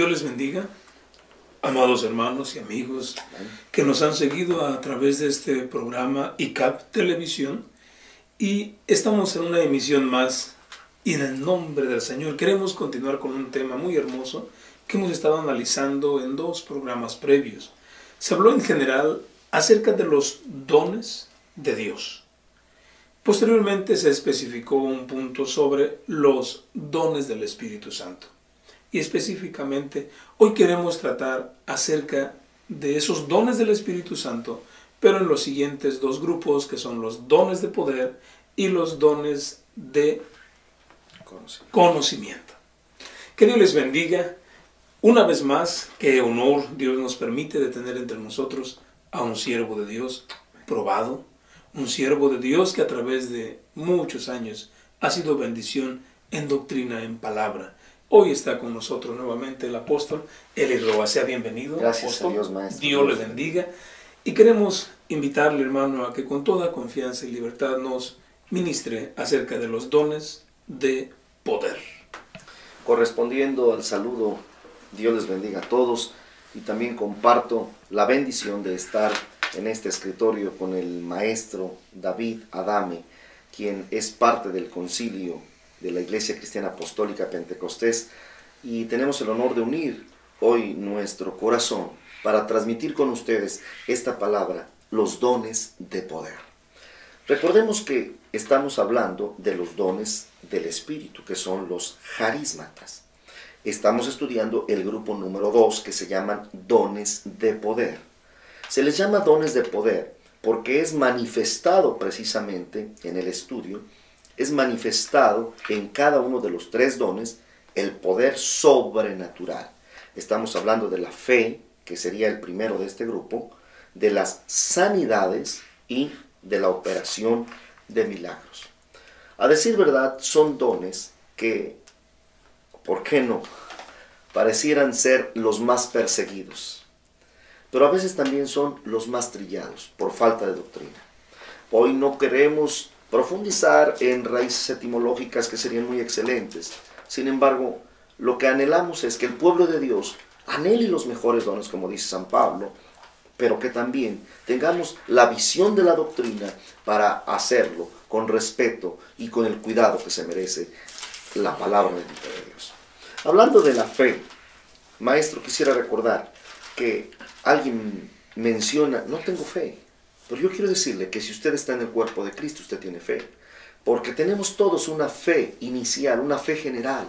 Dios les bendiga, amados hermanos y amigos que nos han seguido a través de este programa ICAP Televisión, y estamos en una emisión más y en el nombre del Señor queremos continuar con un tema muy hermoso que hemos estado analizando en 2 programas previos. Se habló en general acerca de los dones de Dios. Posteriormente se especificó un punto sobre los dones del Espíritu Santo. Y específicamente hoy queremos tratar acerca de esos dones del Espíritu Santo, pero en los siguientes 2 grupos, que son los dones de poder y los dones de conocimiento. Que Dios les bendiga. Una vez más, qué honor Dios nos permite de tener entre nosotros a un siervo de Dios probado, un siervo de Dios que a través de muchos años ha sido bendición en doctrina, en palabra. Hoy está con nosotros nuevamente el apóstol Eli Roa. Sea bienvenido. Gracias apóstol. a Dios, maestro. Dios le bendiga. Y queremos invitarle, hermano, a que con toda confianza y libertad nos ministre acerca de los dones de poder. Correspondiendo al saludo, Dios les bendiga a todos, y también comparto la bendición de estar en este escritorio con el maestro David Adame, quien es parte del concilio de la Iglesia Cristiana Apostólica Pentecostés, y tenemos el honor de unir hoy nuestro corazón para transmitir con ustedes esta palabra, los dones de poder. Recordemos que estamos hablando de los dones del Espíritu, que son los carismatas. Estamos estudiando el grupo número 2, que se llaman dones de poder. Se les llama dones de poder porque es manifestado precisamente en el estudio, es manifestado en cada uno de los 3 dones el poder sobrenatural. Estamos hablando de la fe, que sería el primero de este grupo, de las sanidades y de la operación de milagros. A decir verdad, son dones que, ¿por qué no?, parecieran ser los más perseguidos, pero a veces también son los más trillados por falta de doctrina. Hoy no queremos profundizar en raíces etimológicas que serían muy excelentes. Sin embargo, lo que anhelamos es que el pueblo de Dios anhele los mejores dones, como dice San Pablo, pero que también tengamos la visión de la doctrina para hacerlo con respeto y con el cuidado que se merece la palabra bendita de Dios. Hablando de la fe, maestro, quisiera recordar que alguien menciona, no tengo fe, pero yo quiero decirle que si usted está en el cuerpo de Cristo, usted tiene fe, porque tenemos todos una fe inicial, una fe general,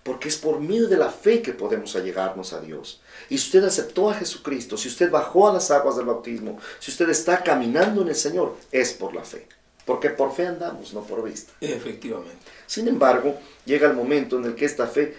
porque es por medio de la fe que podemos allegarnos a Dios. Y si usted aceptó a Jesucristo, si usted bajó a las aguas del bautismo, si usted está caminando en el Señor, es por la fe, porque por fe andamos, no por vista. Efectivamente. Sin embargo, llega el momento en el que esta fe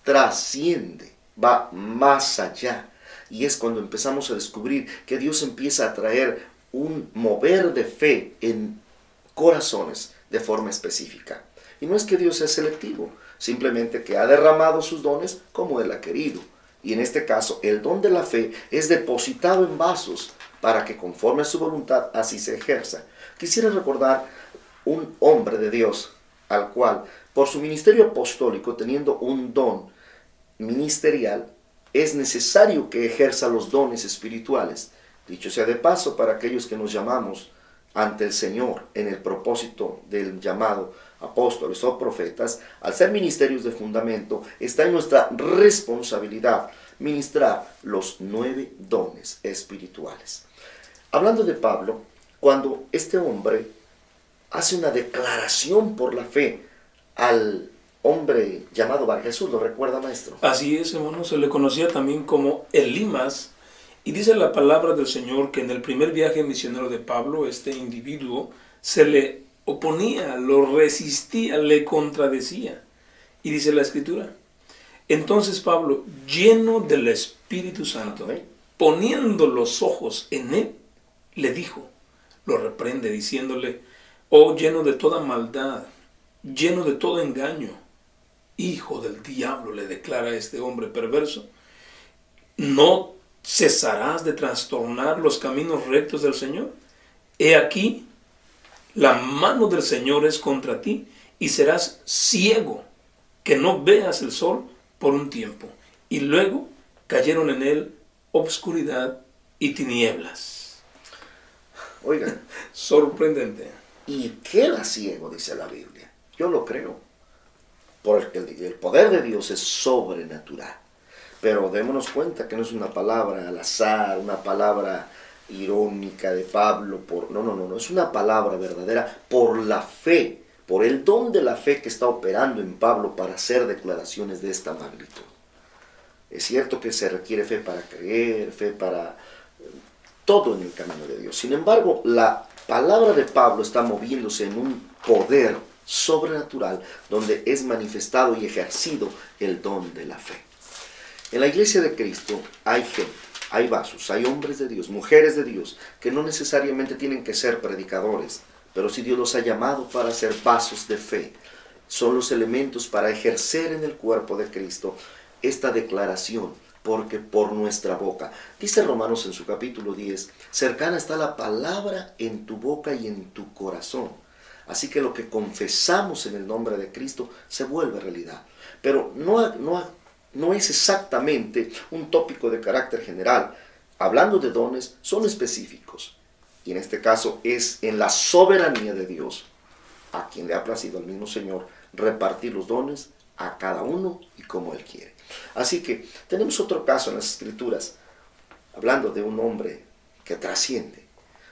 trasciende, va más allá, y es cuando empezamos a descubrir que Dios empieza a traer un mover de fe en corazones de forma específica. Y no es que Dios sea selectivo, simplemente que ha derramado sus dones como Él ha querido. Y en este caso, el don de la fe es depositado en vasos para que conforme a su voluntad así se ejerza. Quisiera recordar un hombre de Dios al cual, por su ministerio apostólico, teniendo un don ministerial, es necesario que ejerza los dones espirituales. Dicho sea de paso, para aquellos que nos llamamos ante el Señor en el propósito del llamado apóstoles o profetas, al ser ministerios de fundamento, está en nuestra responsabilidad ministrar los 9 dones espirituales. Hablando de Pablo, cuando este hombre hace una declaración por la fe al hombre llamado Bar Jesús, ¿lo recuerda, maestro? Así es, hermano, se le conocía también como Elimas, y dice la palabra del Señor que en el primer viaje misionero de Pablo, este individuo se le oponía, lo resistía, le contradecía. Y dice la Escritura, entonces Pablo, lleno del Espíritu Santo, poniendo los ojos en él, le dijo, lo reprende diciéndole, oh lleno de toda maldad, lleno de todo engaño, hijo del diablo, le declara a este hombre perverso, ¿no cesarás de trastornar los caminos rectos del Señor? He aquí, la mano del Señor es contra ti, y serás ciego, que no veas el sol por un tiempo. y luego cayeron en él obscuridad y tinieblas. Oigan, Sorprendente. y queda ciego, dice la Biblia. Yo lo creo. Porque el poder de Dios es sobrenatural. Pero démonos cuenta que no es una palabra al azar, una palabra irónica de Pablo. No, es una palabra verdadera por la fe, por el don de la fe que está operando en Pablo para hacer declaraciones de esta magnitud. Es cierto que se requiere fe para creer, fe para todo en el camino de Dios. Sin embargo, la palabra de Pablo está moviéndose en un poder sobrenatural donde es manifestado y ejercido el don de la fe. En la iglesia de Cristo hay gente, hay vasos, hay hombres de Dios, mujeres de Dios, que no necesariamente tienen que ser predicadores, pero si Dios los ha llamado para ser vasos de fe, son los elementos para ejercer en el cuerpo de Cristo esta declaración, porque por nuestra boca, dice Romanos en su capítulo 10, cercana está la palabra en tu boca y en tu corazón. Así que lo que confesamos en el nombre de Cristo se vuelve realidad. Pero no es exactamente un tópico de carácter general. Hablando de dones, son específicos. Y en este caso es en la soberanía de Dios, a quien le ha placido al mismo Señor, repartir los dones a cada uno y como Él quiere. Así que tenemos otro caso en las Escrituras, hablando de un hombre que trasciende,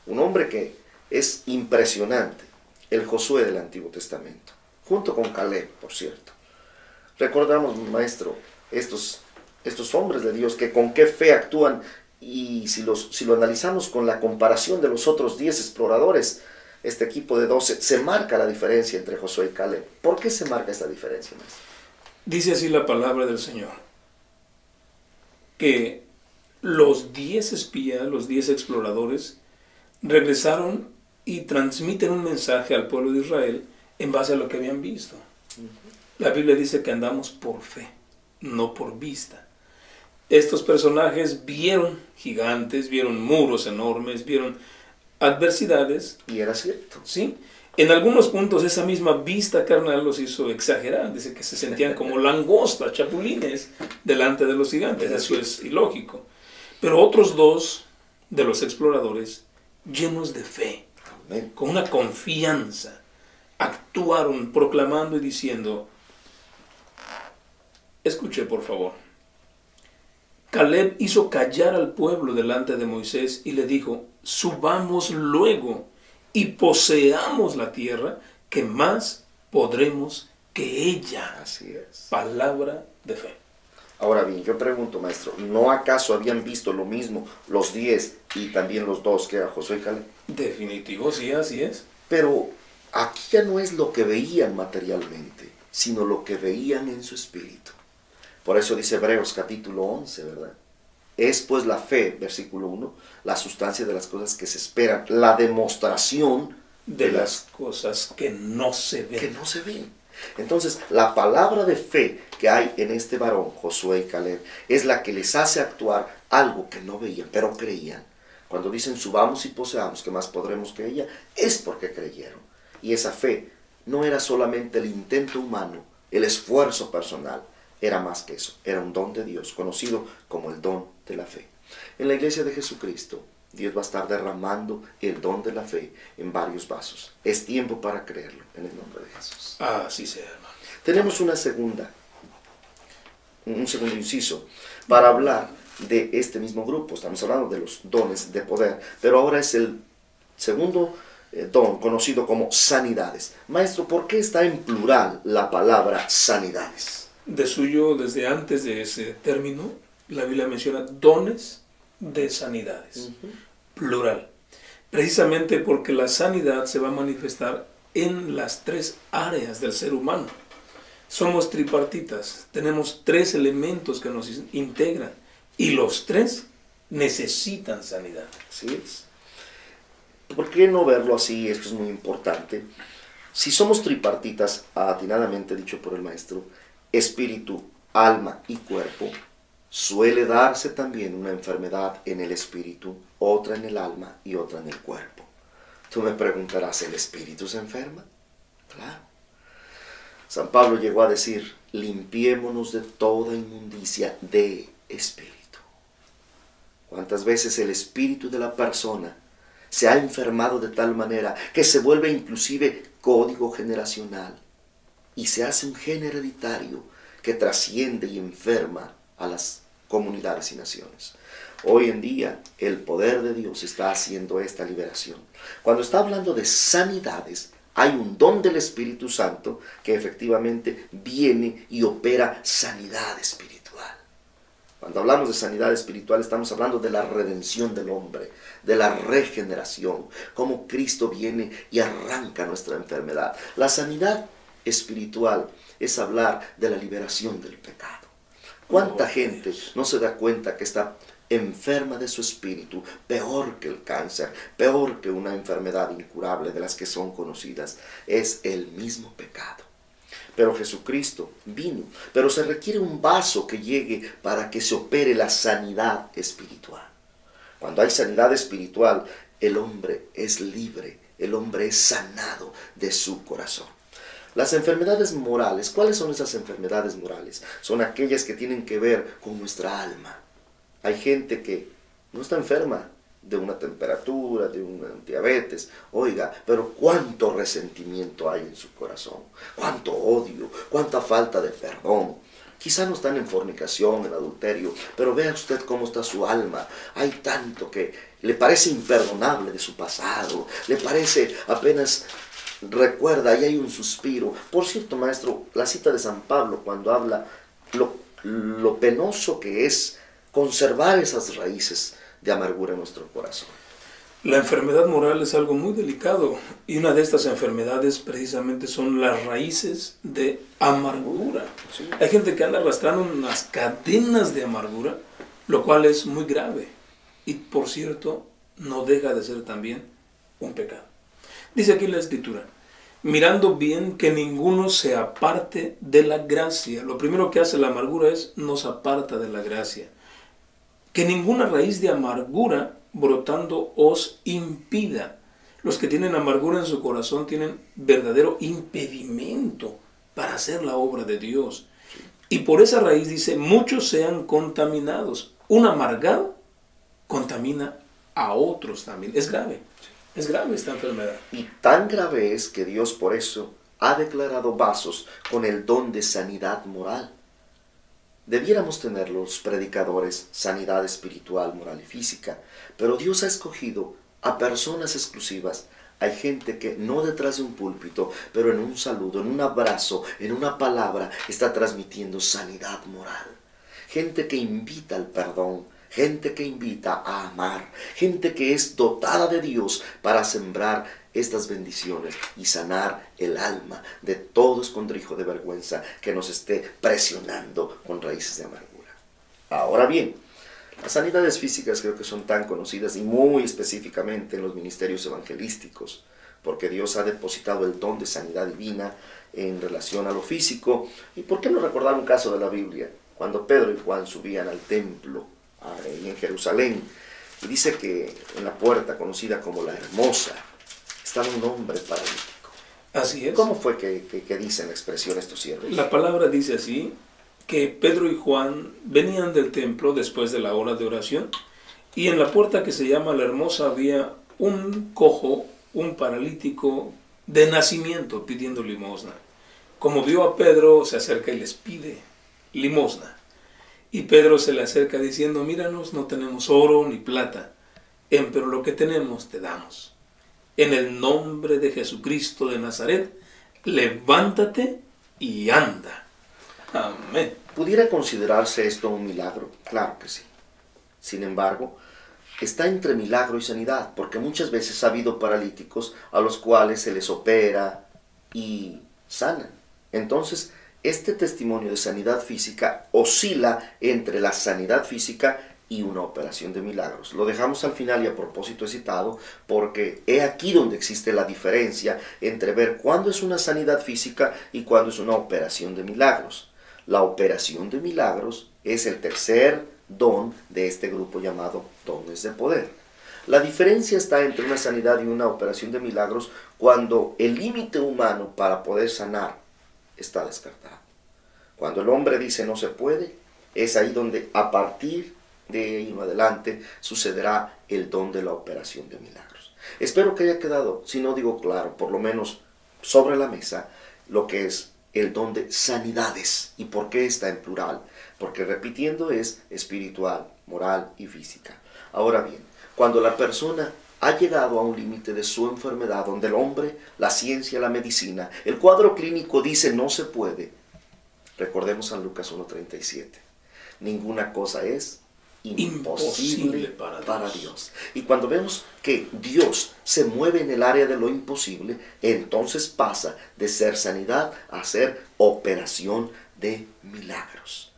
un hombre que es impresionante, el Josué del Antiguo Testamento, junto con Caleb, por cierto. Recordamos, maestro, estos hombres de Dios que con qué fe actúan, y si lo analizamos con la comparación de los otros 10 exploradores, este equipo de 12, se marca la diferencia entre Josué y Caleb. ¿Por qué se marca esta diferencia, maestro? Dice así la palabra del Señor, que los 10 espías, los 10 exploradores, regresaron y transmiten un mensaje al pueblo de Israel en base a lo que habían visto. La Biblia dice que andamos por fe, no por vista. Estos personajes vieron gigantes, vieron muros enormes, vieron adversidades. Y era cierto. ¿Sí? En algunos puntos esa misma vista carnal los hizo exagerar. Dice que se sentían como langostas, chapulines, delante de los gigantes. Eso es ilógico. Pero otros dos de los exploradores, llenos de fe, Amén, con una confianza, actuaron proclamando y diciendo, escuche por favor, Caleb hizo callar al pueblo delante de Moisés y le dijo, subamos luego y poseamos la tierra, que más podremos que ella. así es. Palabra de fe. Ahora bien, yo pregunto, maestro, ¿no acaso habían visto lo mismo los 10 y también los 2, que eran Josué y Caleb? Definitivo, sí, así es. Pero aquí ya no es lo que veían materialmente, sino lo que veían en su espíritu. Por eso dice Hebreos capítulo 11, ¿verdad? Es pues la fe, versículo 1, la sustancia de las cosas que se esperan, la demostración De las cosas que no se ven. que no se ven. Entonces, la palabra de fe que hay en este varón, Josué y Caleb, es la que les hace actuar algo que no veían, pero creían. Cuando dicen subamos y poseamos, que más podremos que ella, es porque creyeron. Y esa fe no era solamente el intento humano, el esfuerzo personal, era más que eso, era un don de Dios, conocido como el don de la fe. En la iglesia de Jesucristo, Dios va a estar derramando el don de la fe en varios vasos. Es tiempo para creerlo, en el nombre de Jesús. Así sea, hermano. Tenemos un segundo inciso para hablar de este mismo grupo. Estamos hablando de los dones de poder, pero ahora es el segundo don, conocido como sanidades. Maestro, ¿por qué está en plural la palabra sanidades? De suyo, desde antes de ese término, la Biblia menciona dones de sanidades, plural. Precisamente porque la sanidad se va a manifestar en las 3 áreas del ser humano. Somos tripartitas, tenemos 3 elementos que nos integran y los 3 necesitan sanidad. Así es. ¿Por qué no verlo así? Esto es muy importante. Si somos tripartitas, atinadamente dicho por el maestro, espíritu, alma y cuerpo, suele darse también una enfermedad en el espíritu, otra en el alma y otra en el cuerpo. Tú me preguntarás, ¿el espíritu se enferma? Claro. San Pablo llegó a decir, limpiémonos de toda inmundicia de espíritu. ¿Cuántas veces el espíritu de la persona se ha enfermado de tal manera que se vuelve inclusive código generacional y se hace un gen hereditario que trasciende y enferma a las comunidades y naciones? Hoy en día el poder de Dios está haciendo esta liberación. Cuando está hablando de sanidades, hay un don del Espíritu Santo que efectivamente viene y opera sanidad espiritual. Cuando hablamos de sanidad espiritual estamos hablando de la redención del hombre, de la regeneración, cómo Cristo viene y arranca nuestra enfermedad. La sanidad espiritual es hablar de la liberación del pecado. ¿Cuánta gente no se da cuenta que está enferma de su espíritu, peor que el cáncer, peor que una enfermedad incurable de las que son conocidas? Es el mismo pecado. Pero Jesucristo vino, pero se requiere un vaso que llegue para que se opere la sanidad espiritual. Cuando hay sanidad espiritual, el hombre es libre, el hombre es sanado de su corazón. Las enfermedades morales, ¿cuáles son esas enfermedades morales? Son aquellas que tienen que ver con nuestra alma. Hay gente que no está enferma de una temperatura, de una diabetes, oiga, pero cuánto resentimiento hay en su corazón, cuánto odio, cuánta falta de perdón. Quizá no están en fornicación, en adulterio, pero vea usted cómo está su alma. Hay tanto que le parece imperdonable de su pasado, le parece apenas recuerda y hay un suspiro. Por cierto, maestro, la cita de San Pablo cuando habla lo penoso que es conservar esas raíces de amargura en nuestro corazón. La enfermedad moral es algo muy delicado y una de estas enfermedades precisamente son las raíces de amargura. Sí. Hay gente que anda arrastrando unas cadenas de amargura, lo cual es muy grave y por cierto no deja de ser también un pecado. Dice aquí la Escritura, mirando bien que ninguno se aparte de la gracia. Lo primero que hace la amargura es nos aparta de la gracia. Que ninguna raíz de amargura brotando os impida. Los que tienen amargura en su corazón tienen verdadero impedimento para hacer la obra de Dios. Y por esa raíz dice, muchos sean contaminados. Un amargado contamina a otros también. Es grave esta enfermedad. Y tan grave es que Dios por eso ha declarado vasos con el don de sanidad moral. Debiéramos tener los predicadores sanidad espiritual, moral y física, pero Dios ha escogido a personas exclusivas. Hay gente que no detrás de un púlpito, pero en un saludo, en un abrazo, en una palabra, está transmitiendo sanidad moral. Gente que invita al perdón, gente que invita a amar, gente que es dotada de Dios para sembrar estas bendiciones y sanar el alma de todo escondrijo de vergüenza que nos esté presionando con raíces de amargura. Ahora bien, las sanidades físicas creo que son tan conocidas y muy específicamente en los ministerios evangelísticos, porque Dios ha depositado el don de sanidad divina en relación a lo físico. ¿Y por qué no recordar un caso de la Biblia? Cuando Pedro y Juan subían al templo en Jerusalén, y dice que en la puerta conocida como la Hermosa estaba un hombre paralítico. Así es. ¿Cómo fue que dicen la expresión estos siervos? La palabra dice así, que Pedro y Juan venían del templo después de la hora de oración, y en la puerta que se llama la Hermosa había un cojo, un paralítico de nacimiento pidiendo limosna. Como vio a Pedro, se acerca y les pide limosna. Y Pedro se le acerca diciendo, míranos, no tenemos oro ni plata, pero lo que tenemos te damos. En el nombre de Jesucristo de Nazaret, levántate y anda. Amén. ¿Pudiera considerarse esto un milagro? Claro que sí. Sin embargo, está entre milagro y sanidad, porque muchas veces ha habido paralíticos a los cuales se les opera y sanan. Entonces, este testimonio de sanidad física oscila entre la sanidad física y una operación de milagros. Lo dejamos al final y a propósito he citado, porque he aquí donde existe la diferencia entre ver cuándo es una sanidad física y cuándo es una operación de milagros. La operación de milagros es el tercer don de este grupo llamado dones de poder. La diferencia está entre una sanidad y una operación de milagros cuando el límite humano para poder sanar está descartado. Cuando el hombre dice no se puede, es ahí donde a partir de ahí en adelante sucederá el don de la operación de milagros. Espero que haya quedado, si no digo claro, por lo menos sobre la mesa, lo que es el don de sanidades. ¿Y por qué está en plural? Porque repitiendo es espiritual, moral y física. Ahora bien, cuando la persona ha llegado a un límite de su enfermedad, donde el hombre, la ciencia, la medicina, el cuadro clínico dice no se puede, recordemos San Lucas 1:37, ninguna cosa es imposible para Dios. Y cuando vemos que Dios se mueve en el área de lo imposible, entonces pasa de ser sanidad a ser operación de milagros.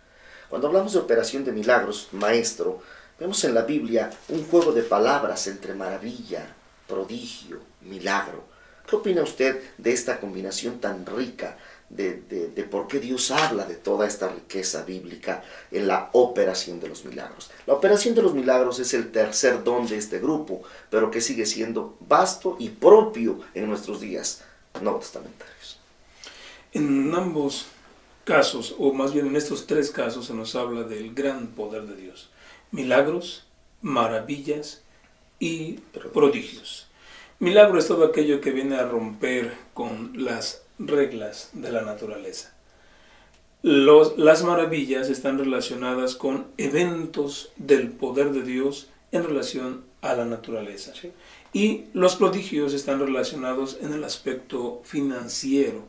Cuando hablamos de operación de milagros, maestro, vemos en la Biblia un juego de palabras entre maravilla, prodigio, milagro. ¿Qué opina usted de esta combinación tan rica de por qué Dios habla de toda esta riqueza bíblica en la operación de los milagros? La operación de los milagros es el tercer don de este grupo, pero que sigue siendo vasto y propio en nuestros días no testamentarios. En ambos casos, o más bien en estos tres casos, se nos habla del gran poder de Dios. Milagros, maravillas y prodigios. Milagro es todo aquello que viene a romper con las reglas de la naturaleza. Las maravillas están relacionadas con eventos del poder de Dios en relación a la naturaleza. ¿Sí? Y los prodigios están relacionados en el aspecto financiero,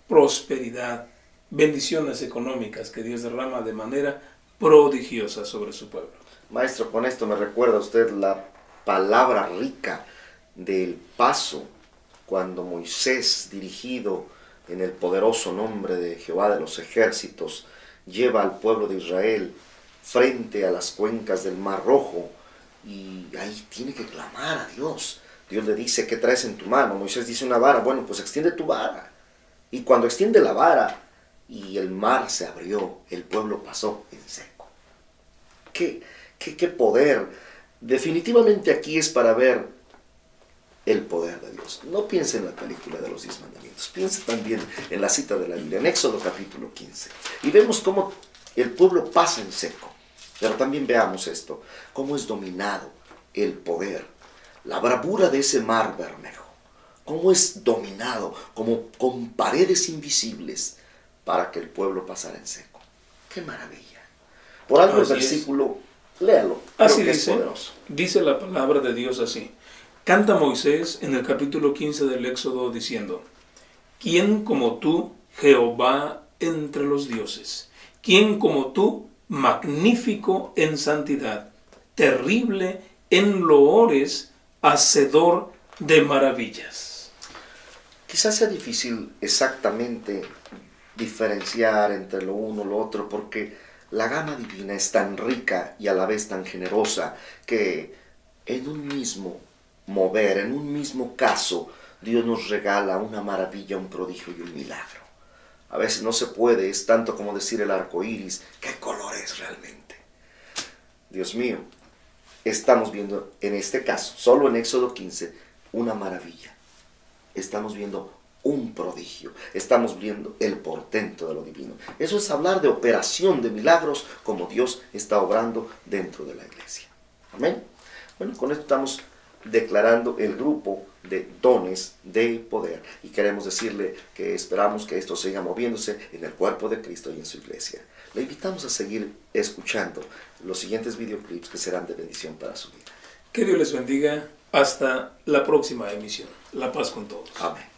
prosperidad, bendiciones económicas que Dios derrama de manera prodigiosa sobre su pueblo. Maestro, con esto me recuerda usted la palabra rica del paso cuando Moisés, dirigido en el poderoso nombre de Jehová de los ejércitos, lleva al pueblo de Israel frente a las cuencas del Mar Rojo, y ahí tiene que clamar a Dios. Dios le dice, ¿qué traes en tu mano? Moisés dice, una vara. Bueno, pues extiende tu vara. Y cuando extiende la vara y el mar se abrió, el pueblo pasó en seco. ¿Qué poder? Definitivamente aquí es para ver el poder de Dios. No piense en la película de los 10 mandamientos, piense también en la cita de la Biblia, en Éxodo capítulo 15. Y vemos cómo el pueblo pasa en seco. Pero también veamos esto, cómo es dominado el poder, la bravura de ese mar Bermejo, cómo es dominado como con paredes invisibles para que el pueblo pasara en seco. ¡Qué maravilla! Por algo el versículo, léalo. Así dice la palabra de Dios así. Canta Moisés en el capítulo 15 del Éxodo diciendo, ¿quién como tú, Jehová entre los dioses? ¿Quién como tú, magnífico en santidad, terrible en loores, hacedor de maravillas? Quizás sea difícil exactamente diferenciar entre lo uno y lo otro, porque la gama divina es tan rica y a la vez tan generosa que en un mismo mover, en un mismo caso, Dios nos regala una maravilla, un prodigio y un milagro. A veces no se puede, es tanto como decir el arco iris, ¿qué color es realmente? Dios mío, estamos viendo en este caso, solo en Éxodo 15, una maravilla. Estamos viendo un prodigio, estamos viendo el portento de lo divino. Eso es hablar de operación de milagros como Dios está obrando dentro de la iglesia. Amén. Bueno, con esto estamos declarando el grupo de dones de poder y queremos decirle que esperamos que esto siga moviéndose en el cuerpo de Cristo y en su iglesia. Le invitamos a seguir escuchando los siguientes videoclips que serán de bendición para su vida. Que Dios les bendiga. Hasta la próxima emisión. La paz con todos. Amén.